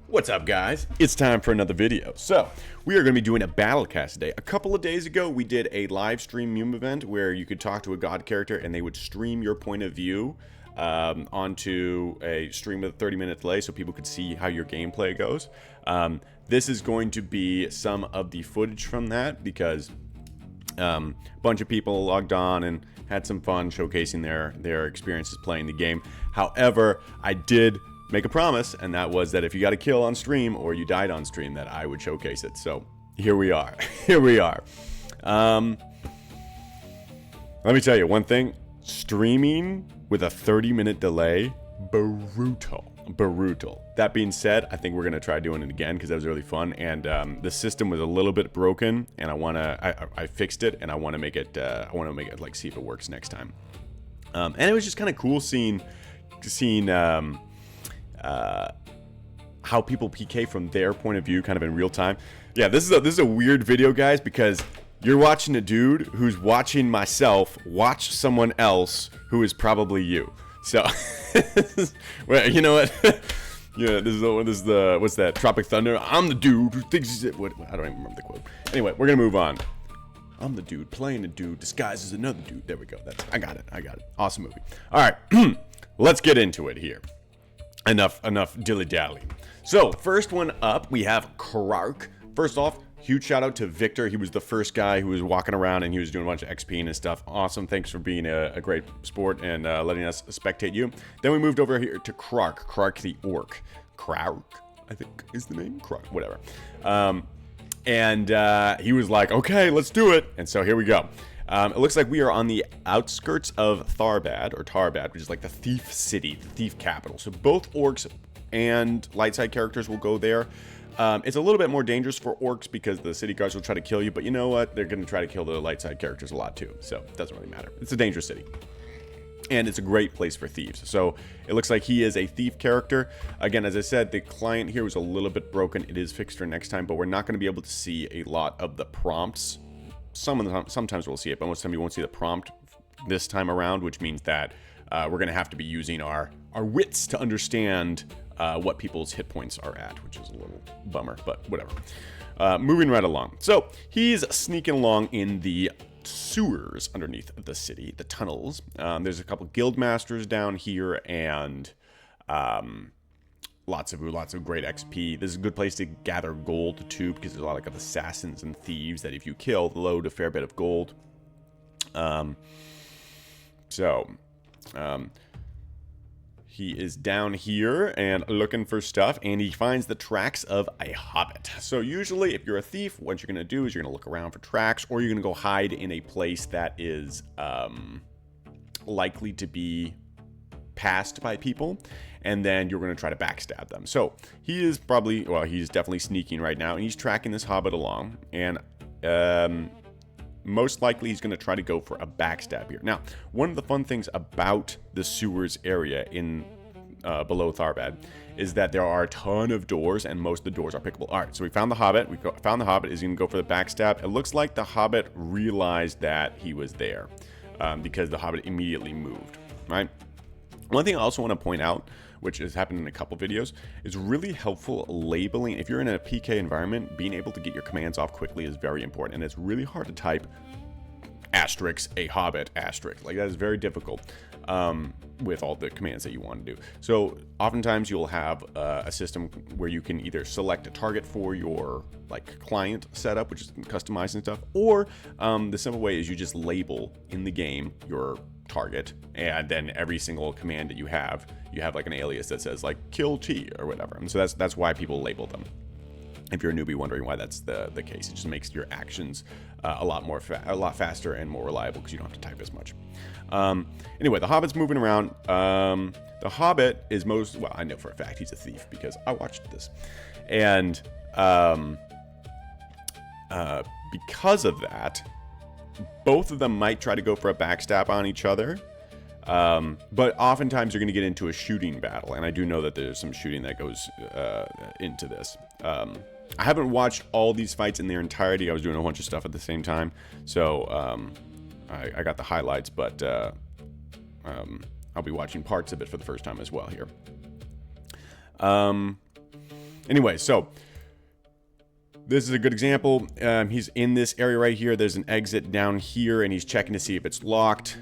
What's up, guys? It's time for another video. So, we are going to be doing a BattleCast today. A couple of days ago, we did a live stream meme event where you could talk to a god character and they would stream your point of view onto a stream with a 30-minute delay so people could see how your gameplay goes. This is going to be some of the footage from that because a bunch of people logged on and had some fun showcasing their experiences playing the game. However, I did make a promise, and that was that if you got a kill on stream or you died on stream, that I would showcase it. So here we are. Here we are. Let me tell you one thing. Streaming with a 30-minute delay, brutal. That being said, I think we're gonna try doing it again because that was really fun. And the system was a little bit broken, and I fixed it, and I want to make it like see if it works next time. And it was just kind of cool seeing how people PK from their point of view, kind of in real time. Yeah, this is a weird video, guys, because you're watching a dude who's watching myself watch someone else who is probably you. So, well, you know what? Yeah, this is the what's that? Tropic Thunder. I'm the dude who thinks he's it. What? I don't even remember the quote. Anyway, we're gonna move on. I'm the dude playing a dude disguised as another dude. There we go. I got it. Awesome movie. All right, let's get into it here. Enough dilly-dally. So, first one up, we have Krark. First off, huge shout out to Victor. He was the first guy who was walking around and he was doing a bunch of XP and stuff. Awesome. Thanks for being a great sport and letting us spectate you. Then we moved over here to Krark. Krark the Orc. Krark, I think is the name. Krark, whatever. And he was like, okay, let's do it. And so here we go. It looks like we are on the outskirts of Tarbad, which is like the thief city, the thief capital. So both orcs and light side characters will go there. It's a little bit more dangerous for orcs because the city guards will try to kill you, but you know what? They're going to try to kill the light side characters a lot too, so it doesn't really matter. It's a dangerous city. And it's a great place for thieves. So it looks like he is a thief character. Again, as I said, the client here was a little bit broken. It is fixed for next time, but we're not going to be able to see a lot of the prompts. Sometimes we'll see it, but most of the time you won't see the prompt this time around, which means that we're going to have to be using our wits to understand what people's hit points are at, which is a little bummer, but whatever. Moving right along. So he's sneaking along in the sewers underneath the city, the tunnels. There's a couple guild masters down here and lots of great XP. This is a good place to gather gold too, because there's a lot of assassins and thieves that if you kill, load a fair bit of gold. He is down here and looking for stuff, and he finds the tracks of a hobbit. So usually, if you're a thief, what you're gonna do is you're gonna look around for tracks, or you're gonna go hide in a place that is likely to be passed by people, and then you're going to try to backstab them. So he is he's definitely sneaking right now, and he's tracking this hobbit along, and most likely he's going to try to go for a backstab here. Now, one of the fun things about the sewers area in below Tarbad is that there are a ton of doors, and most of the doors are pickable. All right, so we found the hobbit. Found the hobbit. Is going to go for the backstab. It looks like the hobbit realized that he was there because the hobbit immediately moved, right? One thing I also want to point out, which has happened in a couple videos, is really helpful labeling. If you're in a PK environment, being able to get your commands off quickly is very important, and it's really hard to type asterisk a hobbit asterisk. Like, that is very difficult with all the commands that you want to do. So oftentimes you'll have a system where you can either select a target for your client setup, which is customized and stuff, or the simple way is you just label in the game your target, and then every single command that you have like an alias that says like kill T or whatever. And so that's why people label them. If you're a newbie wondering why that's the case, it just makes your actions a lot faster and more reliable because you don't have to type as much. Anyway, the Hobbit's moving around. The Hobbit is I know for a fact he's a thief because I watched this, and because of that, both of them might try to go for a backstab on each other. But oftentimes you're going to get into a shooting battle, and I do know that there's some shooting that goes into this. I haven't watched all these fights in their entirety. I was doing a bunch of stuff at the same time, so I got the highlights, but I'll be watching parts of it for the first time as well here. Anyway, so this is a good example. He's in this area right here. There's an exit down here, and he's checking to see if it's locked.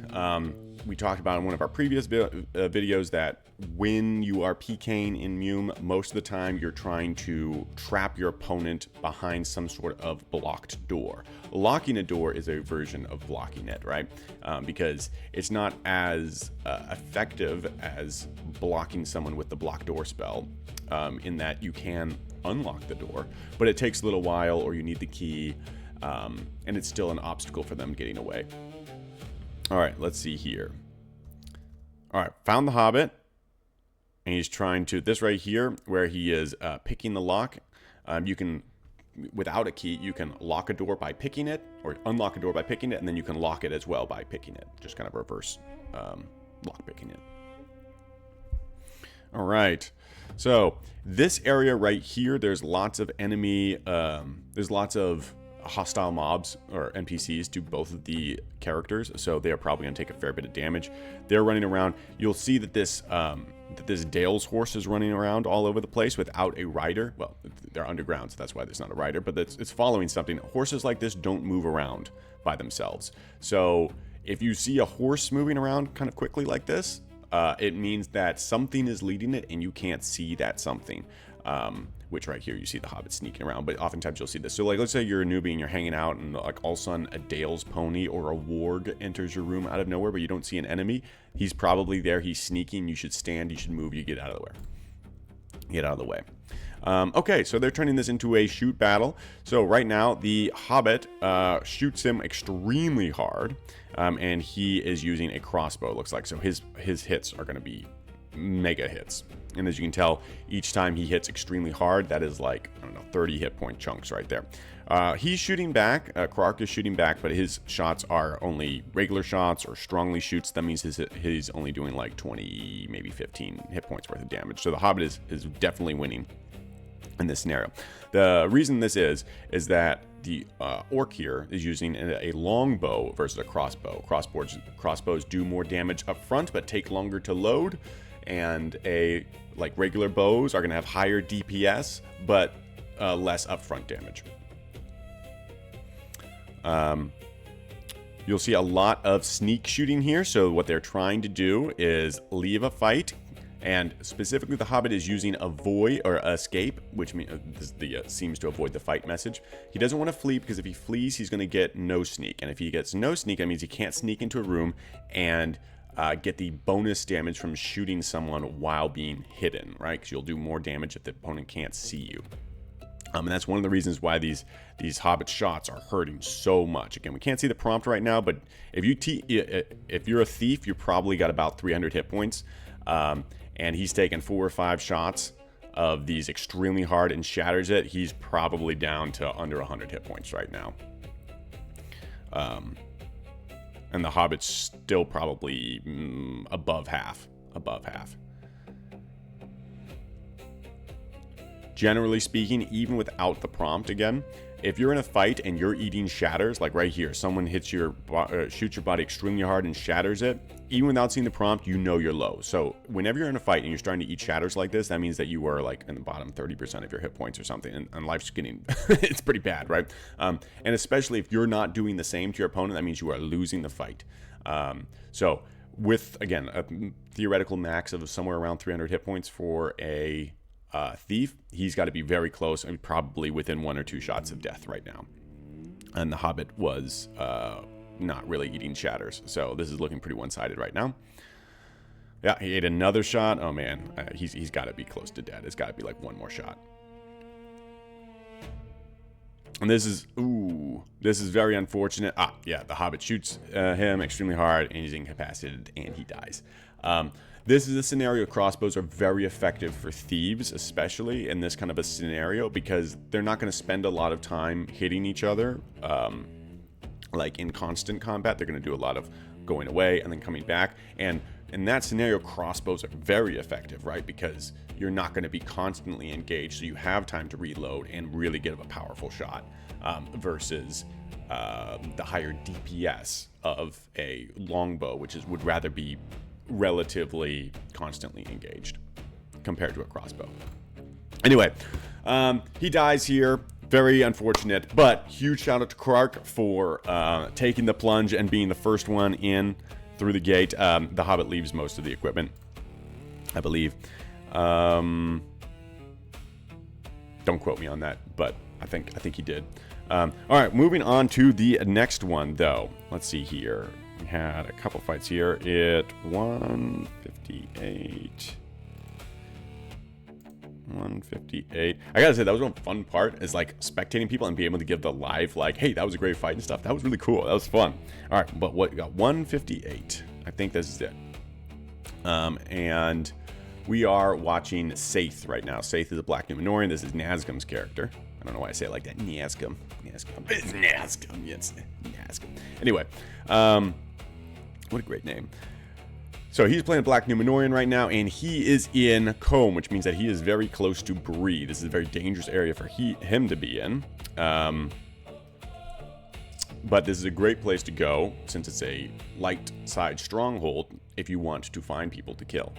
We talked about in one of our previous videos that when you are PKing in Mume, most of the time you're trying to trap your opponent behind some sort of blocked door. Locking a door is a version of blocking it, right? Because it's not as effective as blocking someone with the block door spell, in that you can unlock the door, but it takes a little while, or you need the key, and it's still an obstacle for them getting away. All right, let's see here. All right, found the Hobbit, and he's trying to, this right here, where he is picking the lock. You can, without a key, you can lock a door by picking it, or unlock a door by picking it, and then you can lock it as well by picking it. Just kind of reverse lock picking it. All right. So this area right here, there's lots of enemy, there's lots of hostile mobs or NPCs to both of the characters, so they are probably going to take a fair bit of damage. They're running around. You'll see that this Dale's horse is running around all over the place without a rider. Well, they're underground, so that's why there's not a rider, but it's following something. Horses like this don't move around by themselves. So if you see a horse moving around kind of quickly like this, it means that something is leading it and you can't see that something. Which right here you see the Hobbit sneaking around, but oftentimes you'll see this. So like, let's say you're a newbie and you're hanging out, and like all of a sudden a Dale's pony or a warg enters your room out of nowhere, but you don't see an enemy. He's probably there. He's sneaking. You should stand. You should move. You get out of the way. Get out of the way. Okay, so they're turning this into a shoot battle. So right now the Hobbit shoots him extremely hard, and he is using a crossbow, it looks like. So his hits are going to be mega hits. And as you can tell, each time he hits extremely hard, that is like, I don't know, 30 hit point chunks right there. He's shooting back. Krark is shooting back, but his shots are only regular shots or strongly shoots. That means he's only doing like 20, maybe 15 hit points worth of damage. So the Hobbit is definitely winning in this scenario. The reason this is that the orc here is using a longbow versus a crossbow. Crossbows do more damage up front, but take longer to load. And like regular bows are going to have higher DPS, but less upfront damage. You'll see a lot of sneak shooting here. So what they're trying to do is leave a fight, and specifically the Hobbit is using avoid or escape, which means seems to avoid the fight message. He doesn't want to flee, because if he flees, he's going to get no sneak, and if he gets no sneak, that means he can't sneak into a room and get the bonus damage from shooting someone while being hidden, right? Because you'll do more damage if the opponent can't see you. And that's one of the reasons why these Hobbit shots are hurting so much. Again, we can't see the prompt right now, but if you're a thief, you probably got about 300 hit points, and he's taken 4 or 5 shots of these extremely hard and shatters it. He's probably down to under 100 hit points right now. And the Hobbit's still probably above half. Generally speaking, even without the prompt, again, if you're in a fight and you're eating shatters, like right here, someone hits shoots your body extremely hard and shatters it, even without seeing the prompt, you know you're low. So whenever you're in a fight and you're starting to eat shatters like this, that means that you are like in the bottom 30% of your hit points or something, and life's getting, it's pretty bad, right? And especially if you're not doing the same to your opponent, that means you are losing the fight. So with, again, a theoretical max of somewhere around 300 hit points for a thief, he's got to be very close, and probably within 1 or 2 shots of death right now. And the Hobbit was not really eating shatters, so this is looking pretty one-sided right now. Yeah, he ate another shot. Oh man, he's got to be close to dead. It's got to be like 1 more shot. And this is very unfortunate. Yeah, the Hobbit shoots him extremely hard, and he's incapacitated, and he dies. This is a scenario. Crossbows are very effective for thieves, especially in this kind of a scenario, because they're not going to spend a lot of time hitting each other. Like in constant combat, they're going to do a lot of going away and then coming back. And in that scenario, crossbows are very effective, right? Because you're not going to be constantly engaged, so you have time to reload and really get a powerful shot, versus the higher DPS of a longbow, which would rather be relatively constantly engaged compared to a crossbow. Anyway, He dies here. Very unfortunate, but huge shout out to Clark for taking the plunge and being the first one in through the gate. The Hobbit leaves most of the equipment, I believe. Don't quote me on that, but I think he did. All right, moving on to the next one, though. Let's see here. We had a couple fights here at 158. 158. I gotta say, that was one fun part, is like spectating people and being able to give the live, like, hey, that was a great fight and stuff. That was really cool. That was fun. All right, but what we got? 158. I think this is it. And we are watching Saith right now. Saith is a Black Numenorian. This is Nazgûm's character. I don't know why I say it like that. Nazgûm. It's Nazgûm. Yes, Nazgûm. Anyway, what a great name. So he's playing Black Numenorian right now, and he is in Combe, which means that he is very close to Bree. This is a very dangerous area for him to be in. But this is a great place to go, since it's a light side stronghold, if you want to find people to kill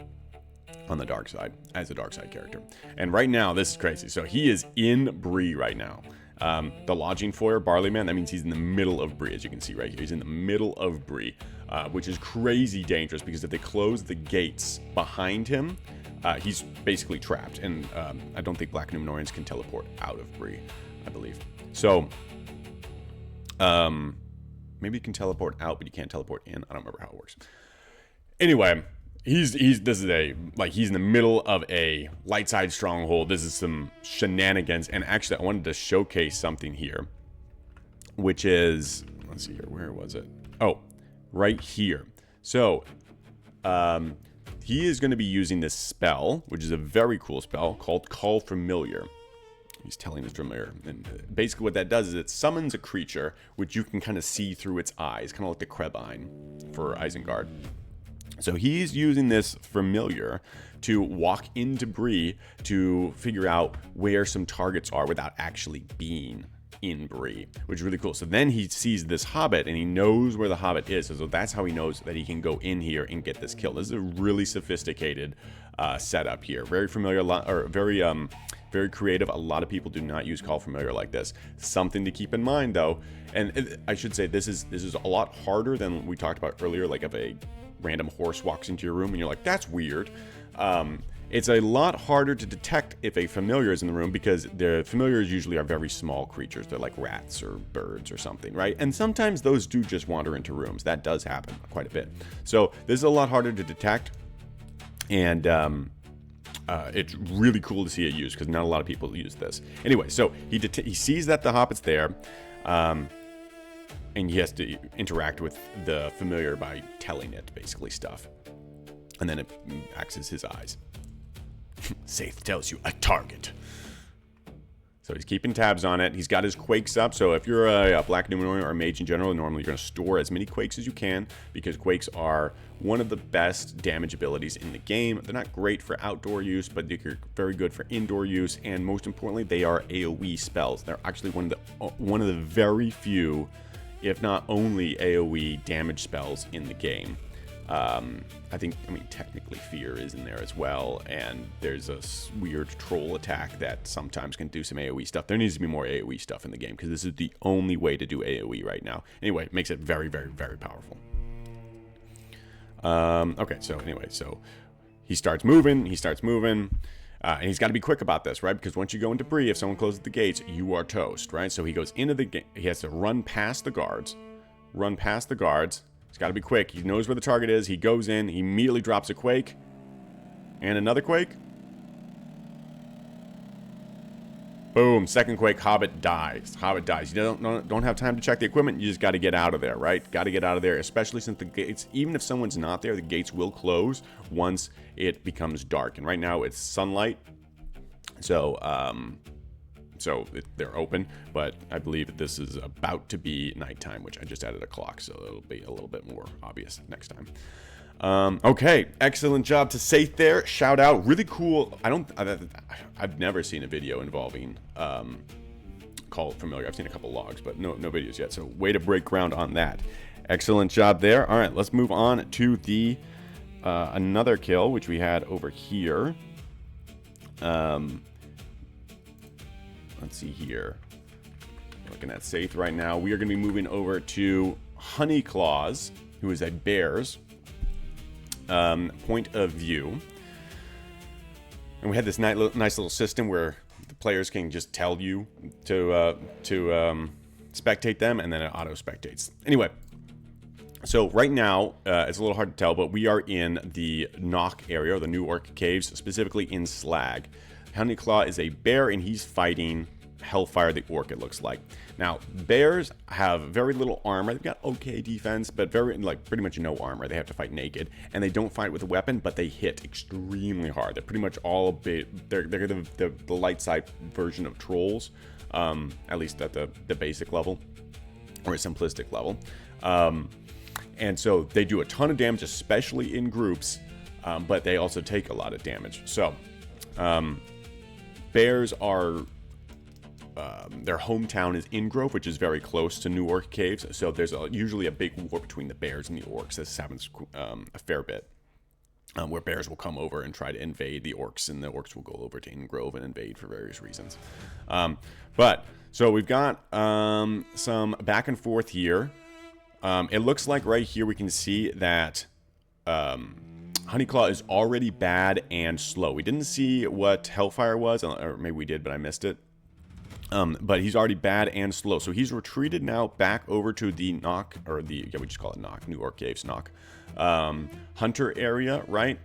on the dark side, as a dark side character. And right now, this is crazy. So he is in Bree right now. The lodging foyer, Barleyman, that means he's in the middle of Bree, as you can see right here. He's in the middle of Bree, which is crazy dangerous, because if they close the gates behind him, he's basically trapped. And I don't think Black Numenorians can teleport out of Bree, I believe. So, maybe you can teleport out, but you can't teleport in. I don't remember how it works. Anyway, he's in the middle of a light side stronghold. This is some shenanigans, and actually I wanted to showcase something here, which is, let's see here, where was it? Oh, right here. So he is going to be using this spell, which is a very cool spell called Call Familiar. He's telling his familiar, and basically what that does is it summons a creature which you can kind of see through its eyes, kind of like the Krebine for Isengard. So he's using this familiar to walk into Bree to figure out where some targets are without actually being in Bree, which is really cool. So then he sees this hobbit and he knows where the hobbit is. So that's how he knows that he can go in here and get this kill. This is a really sophisticated setup here. Very familiar, very creative. A lot of people do not use Call Familiar like this. Something to keep in mind, though, and I should say this is a lot harder than we talked about earlier. Like if a random horse walks into your room and you're like, that's weird. It's a lot harder to detect if a familiar is in the room, because the familiars usually are very small creatures. They're like rats or birds or something, right? And sometimes those do just wander into rooms. That does happen quite a bit. So this is a lot harder to detect, and it's really cool to see it used, because not a lot of people use this. Anyway, so he sees that the hobbit's there, and he has to interact with the familiar by telling it basically stuff, and then it acts as his eyes. Saith tells you a target. So he's keeping tabs on it. He's got his quakes up. So if you're a Black Numenorian or a mage in general, normally you're going to store as many quakes as you can, because quakes are one of the best damage abilities in the game. They're not great for outdoor use, but they're very good for indoor use, and most importantly, they are AoE spells. They're actually one of the very few, if not only, AoE damage spells in the game. I mean, technically Fear is in there as well, and there's a weird troll attack that sometimes can do some AoE stuff. There needs to be more AoE stuff in the game, because this is the only way to do AoE right now. Anyway, it makes it very, very, very powerful. Okay, so anyway, so he starts moving, and he's got to be quick about this, right? Because once you go into Bree, if someone closes the gates, you are toast, right? So he goes into the gate, he has to run past the guards. He's got to be quick. He knows where the target is. He goes in. He immediately drops a quake. And another quake. Boom. Second quake. Hobbit dies. You don't have time to check the equipment. You just got to get out of there, right? Got to get out of there, especially since the gates, even if someone's not there, the gates will close once it becomes dark. And right now it's sunlight. So, they're open, but I believe that this is about to be nighttime, which I just added a clock, so it'll be a little bit more obvious next time. Okay, excellent job to Saith there. Shout out, really cool. I've never seen a video involving Call Familiar. I've seen a couple logs, but no videos yet. So way to break ground on that. Excellent job there. All right, let's move on to the another kill, which we had over here. let's see here. Looking at Saith right now. We are going to be moving over to Honey Claws, who is a bear's point of view. And we had this nice little system where the players can just tell you to spectate them, and then it auto-spectates. Anyway, so right now, it's a little hard to tell, but we are in the Knock area, or the New Orc Caves, specifically in Slag. Honeyclaw is a bear, and he's fighting Hellfire the Orc, it looks like. Now, bears have very little armor. They've got okay defense, but pretty much no armor. They have to fight naked, and they don't fight with a weapon, but they hit extremely hard. They're pretty much all they're the light side version of trolls, at least at the basic level, or a simplistic level. And so they do a ton of damage, especially in groups, but they also take a lot of damage. So, bears are... their hometown is Ingrove, which is very close to New Orc Caves, so there's usually a big war between the bears and the orcs. This happens a fair bit, where bears will come over and try to invade the orcs, and the orcs will go over to Ingrove and invade for various reasons. So we've got some back and forth here. It looks like right here we can see that Honeyclaw is already bad and slow. We didn't see what Hellfire was, or maybe we did, but I missed it. But he's already bad and slow. So he's retreated now back over to the Knock, or we just call it Knock, New Orc Caves Knock, Hunter area, right?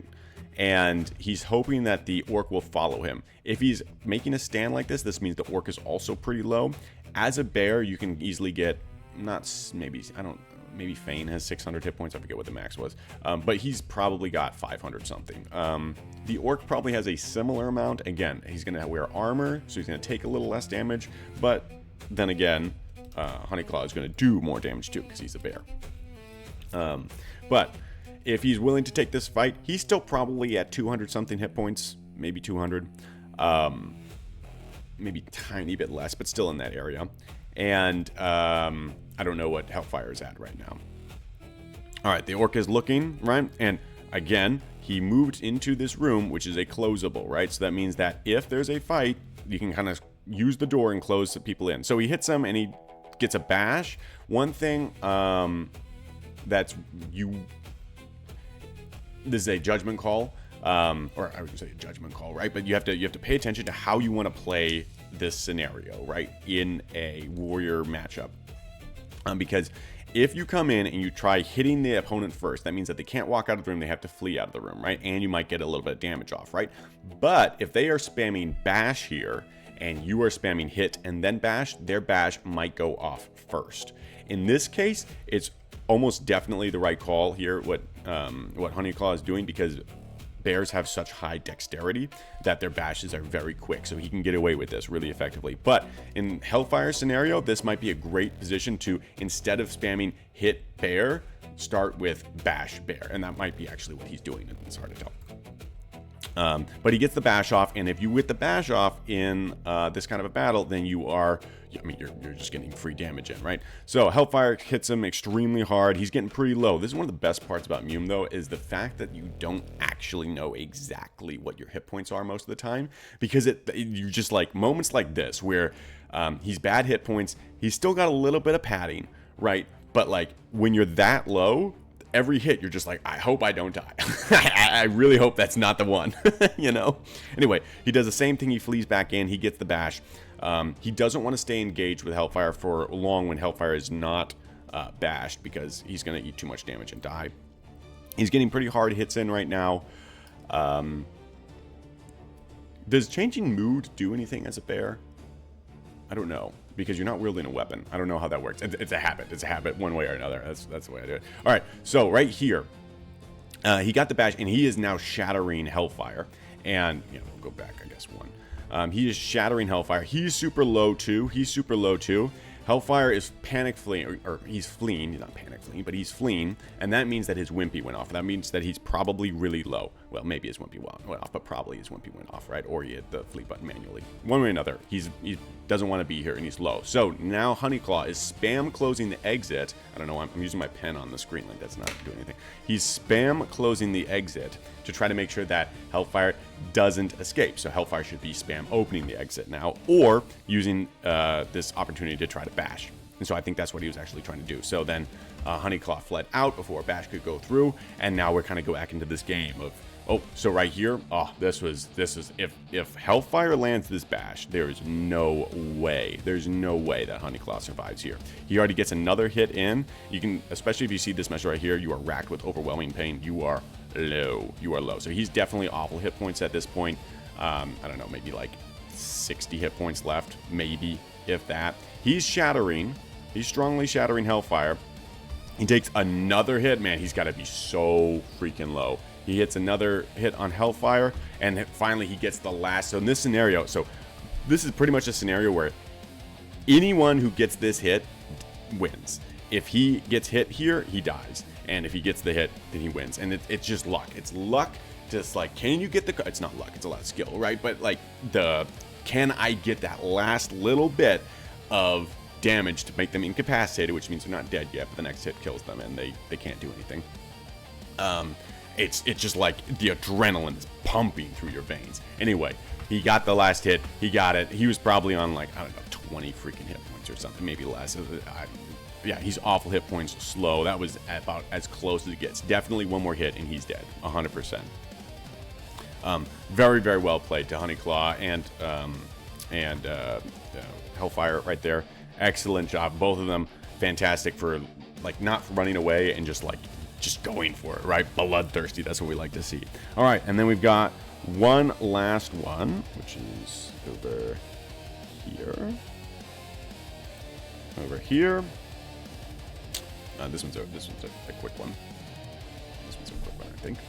And he's hoping that the Orc will follow him. If he's making a stand like this, this means the Orc is also pretty low. As a bear, you can easily get, maybe Fane has 600 hit points. I forget what the max was. But he's probably got 500 something. The Orc probably has a similar amount. Again, he's going to wear armor, so he's going to take a little less damage. But then again, Honeyclaw is going to do more damage too, because he's a bear. But if he's willing to take this fight, he's still probably at 200 something hit points, maybe 200. Maybe a tiny bit less, but still in that area. And I don't know what Hellfire is at right now. All right, the Orc is looking, right? And again, he moved into this room, which is a closable, right? So that means that if there's a fight, you can kind of use the door and close the people in. So he hits them and he gets a bash. One thing this is a judgment call, or I would say a judgment call, right? But you have to pay attention to how you want to play this scenario, right, in a warrior matchup, because if you come in and you try hitting the opponent first, that means that they can't walk out of the room, they have to flee out of the room, right? And you might get a little bit of damage off, right? But if they are spamming bash here and you are spamming hit and then bash, their bash might go off first. In this case, it's almost definitely the right call here, what Honeyclaw is doing, because bears have such high dexterity that their bashes are very quick, so he can get away with this really effectively. But in Hellfire scenario, this might be a great position to, instead of spamming hit bear, start with bash bear, and that might be actually what he's doing. It's hard to tell. But he gets the bash off, and if you get the bash off in this kind of a battle, then you are, you're just getting free damage in, right? So Hellfire hits him extremely hard. He's getting pretty low. This is one of the best parts about Mume, though, is the fact that you don't actually know exactly what your hit points are most of the time, because you just like moments like this where he's bad hit points. He's still got a little bit of padding, right? But like when you're that low, every hit, you're just like, I hope I don't die. I really hope that's not the one, Anyway, he does the same thing. He flees back in. He gets the bash. He doesn't want to stay engaged with Hellfire for long when Hellfire is not bashed, because he's going to eat too much damage and die. He's getting pretty hard hits in right now. Does changing mood do anything as a bear? I don't know, because you're not wielding a weapon. I don't know how that works. It's a habit. It's a habit one way or another. That's the way I do it. All right, so right here, he got the bash, and he is now shattering Hellfire. And, we'll go back, I guess, one. He is shattering Hellfire. He's super low, too. Hellfire is panic fleeing, or he's fleeing. He's not panic fleeing, but he's fleeing. And that means that his wimpy went off. That means that he's probably really low. Well, maybe his wimpy went off, but probably his wimpy went off, right? Or he hit the fleet button manually. One way or another, he doesn't want to be here, and he's low. So now Honeyclaw is spam closing the exit. I don't know, I'm using my pen on the screen, like that's not doing anything. He's spam closing the exit to try to make sure that Hellfire doesn't escape. So Hellfire should be spam opening the exit now, or using this opportunity to try to bash. And so I think that's what he was actually trying to do. So then Honeyclaw fled out before Bash could go through, and now we're kind of go back into this game of, oh, so right here, oh, this is if Hellfire lands this Bash, there is no way that Honeyclaw survives here. He already gets another hit in. You can, especially if you see this measure right here, you are racked with overwhelming pain. You are low. So he's definitely awful hit points at this point. I don't know, maybe like 60 hit points left, maybe, if that. He's strongly shattering Hellfire. He takes another hit. Man, he's got to be so freaking low. He hits another hit on Hellfire, and finally he gets the last. So in this scenario, so this is pretty much a scenario where anyone who gets this hit wins. If he gets hit here, he dies. And if he gets the hit, then he wins. And it's just luck. It's luck. Just like, can you get the... It's not luck. It's a lot of skill, right? But like, can I get that last little bit of damage to make them incapacitated, which means they're not dead yet, but the next hit kills them and they can't do anything. It's just like the adrenaline is pumping through your veins. Anyway, he got the last hit. He got it. He was probably on like, I don't know, 20 freaking hit points or something, maybe less. Yeah, he's awful hit points, slow. That was about as close as it gets. Definitely one more hit and he's dead, 100%. Very, very well played to Honeyclaw and Hellfire right there. Excellent job, both of them. Fantastic for like not running away and just going for it, right? Bloodthirsty. That's what we like to see. All right, and then we've got one last one, which is over here. Over here. This one's a quick one. This one's a quick one, I think.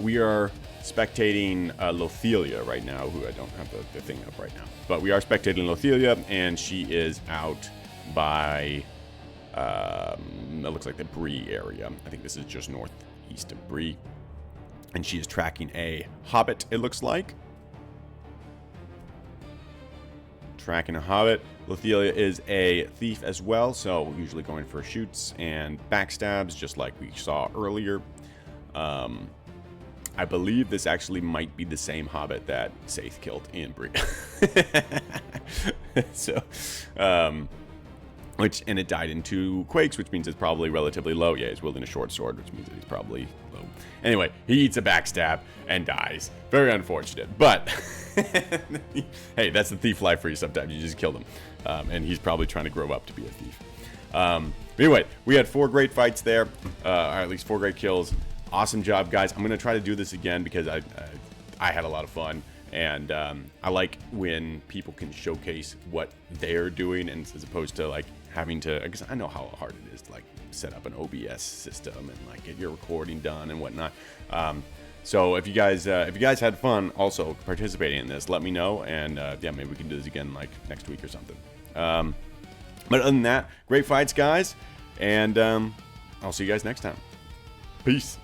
We are spectating Lothelia right now, who I don't have the thing up right now. But we are spectating Lothelia, and she is out by, it looks like the Bree area. I think this is just northeast of Bree. And she is tracking a Hobbit, it looks like. Tracking a Hobbit. Lothelia is a thief as well, so usually going for shoots and backstabs, just like we saw earlier. I believe this actually might be the same Hobbit that Saith killed in Bree. So, and it died in 2 quakes, which means it's probably relatively low. Yeah, he's wielding a short sword, which means that he's probably low. Anyway, he eats a backstab and dies. Very unfortunate, but hey, that's the thief life for you sometimes. You just kill them. And he's probably trying to grow up to be a thief. Anyway, we had 4 great fights there, or at least 4 great kills. Awesome job, guys. I'm going to try to do this again because I had a lot of fun. And I like when people can showcase what they're doing, and as opposed to like having to, because I know how hard it is to like set up an OBS system and like get your recording done and whatnot. So if you guys had fun also participating in this, let me know, and yeah, maybe we can do this again like next week or something. But other than that, great fights, guys, and I'll see you guys next time. Peace.